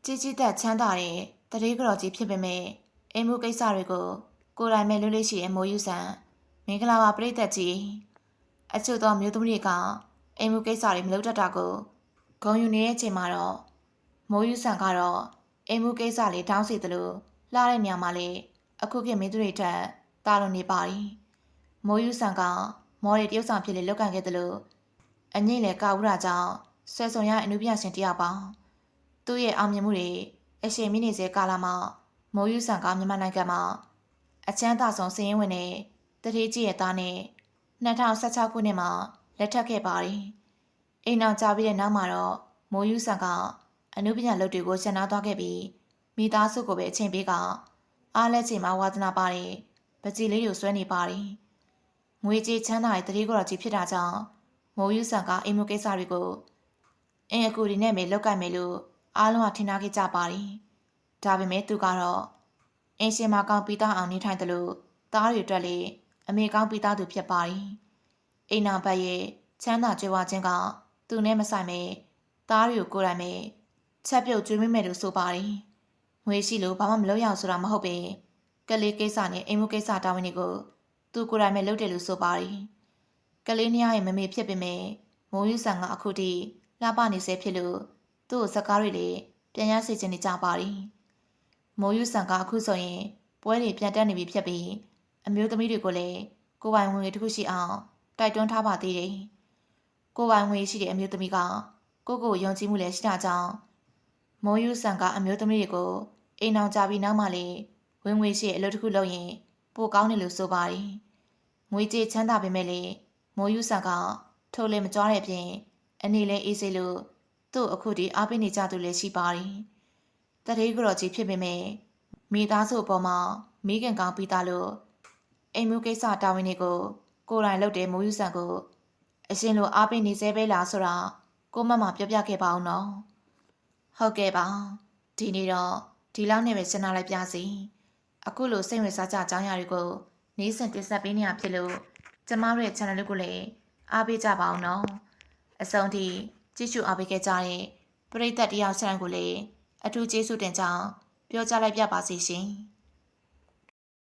ကြီးကြီးတက်ချမ်းသာတဲ့တရေကြော်ကြီးဖြစ်ပေမဲ့အိမ်မှုကိစ္စတွေကိုကိုယ်တိုင်မဲ့လွတ်လပ်ရှိတဲ့မိုးယူဆန်မင်္ဂလာပါပရိသတ်ကြီးအချို့သောမျိုးသမီးတွေကအိမ်မှုကိစ္စတွေမလုပ်တတ်တာကိုဂုံယူနေတဲ့အချိန်မှာတော့မိုးယူဆန်ကတော့အိမ်မှုကိစ္စလေးတောင်းစီသလိုလှတဲ့နေရာမှာလေအခုခေတ်မင်းတို့တွေထက်တာလွန်နေပါပြီမိုးယူဆန်ကမော်ရီတရုတ်ဆောင်ဖြစ်လေလောက်ကန်ခဲ့သလိုအငိမ့်လေကာဝူရာကြောင့်ဆွဲဆောင်ရအနုပညာရှင်တယောက်ပါသူ့ရဲ့အောင်မြင်မှုတွေအရှိန်မြင့်နေစေကာလမှာမိုးယူဆန်ကမြန်မာနိုင်ငံမှာအချမ်းသာဆုံးစည်ရင်းဝင်တဲ့တတိကြီးရဲ့သားနဲ့2016ခုနှစ်မှာလက်ထပ်ခဲ့ပါတယ်။အိမ်အောင်ကြပြီးတဲ့နောက်မှာတော့မိုးယူဆန်ကအနုပညာလုပ်တွေကိုရှင်းနာသွားခဲ့ပြီးမိသားစုကိုပဲအချိန်ပေးကအားလက်ချိန်မှာဝါသနာပါတဲ့ပကြီးလေးကိုဆွဲနေပါတယ်။ငွေကြေးချမ်းသာတဲ့တတိကော်ကြီးဖြစ်တာကြောင့်မိုးယူဆန်ကအိမ်မကိစ္စတွေကိုအင်အကူဒီနဲ့ပဲလောက်ကင်မယ်လို့အားလုံးကထင်ထားခဲ့ကြပါတယ်။ဒါပေမဲ့သူကတော့အင်ရှင်မကောင်းပြီးသားအောင်နေထိုင်တယ်လို့သားတွေအတွက်လေအမေကောင်းပြီးသားသူဖြစ်ပါတယ်။အိမ်နာဘက်ရဲ့ချမ်းသာကြွယ်ဝခြင်းကသူနဲ့မဆိုင်ပဲသားတွေကိုယ်တိုင်ပဲချက်ပြုတ်ကျွေးမိမယ်လို့ဆိုပါတယ်။ငွေရှိလို့ဘာမှမလုပ်ရအောင်ဆိုတာမဟုတ်ပဲကလေးကိစ္စနဲ့အိမ်မှုကိစ္စတာဝန်တွေကိုသူကိုယ်တိုင်ပဲလုပ်တယ်လို့ဆိုပါတယ်။ကလေးနှစ်ယောက်ရဲ့မမေဖြစ်ပေမဲ့မိုးယူဆန်ကအခုထိလှပနေစေဖြစ်လို့သူ့ကိုစကားတွေလေပြန်ရစေချင်နေကြပါတယ်။မိုးယူဆန်ကအခုဆိုရင်ပွဲတွေပြန်တက်နေပြီဖြစ်ပြီးအမျိုးသမီးတွေကိုလည်းကိုယ်ပိုင်ဝင်ငွေတစ်ခုရှိအောင်တိုက်တွန်းထားပါသေးတယ်။ကိုယ်ပိုင်ငွေရှိတဲ့အမျိုးသမီးကကိုယုံကြည်မှုလည်းရှိတာကြောင့်မိုးယူဆန်ကအမျိုးသမီးတွေကိုအိမ်အောင်ကြပြီးနောက်မှလည်းဝင်ငွေရှိတဲ့အလုပ်တစ်ခုလုပ်ရင်ပိုကောင်းတယ်လို့ဆိုပါတယ်။ငွေကြေးချမ်းသာပေမဲ့လည်းမိုးယူဆန်ကထိုးလည်းမကြွားတဲ့အပြင်အနေလည်းအေးစေလို့သူ့အခုဒီအားပေးနေကြသူလည်းရှိပါတယ်။တရေကြော်ကြီးဖြစ်ပေမဲ့မိသားစုအပေါ်မှာမိခင်ကောင်းပြီးသားလို့အိမ်မှုကိစ္စတာဝန်တွေကိုကိုယ်တိုင်လုပ်တဲ့မိုးယူဆန်ကိုအရှင်လိုအားပေးနေစေပဲလားဆိုတာကိုမမပြောပြခဲ့ပါအောင်နော်။ဟုတ်ကဲ့ပါ။ဒီနေ့တော့ဒီလောက်နဲ့ပဲရှင်းလိုက်ပြစီ။အခုလိုစိတ်ဝင်စားကြအကြောင်းအရာတွေကိုနေ့စဉ်တင်ဆက်ပေးနေရဖြစ်လို့ကျမတို့ရဲ့ channel လေးကိုလည်းအားပေးကြပါအောင်နော်။အဆုံးထိကြည့်ရှုအားပေးခဲ့ကြတဲ့ပရိသတ်တယောက်ဆန်ကိုလည်းအထူးကျေးဇူးတင်ကြောင်းပြောကြားလိုက်ပြပါစီရှင်။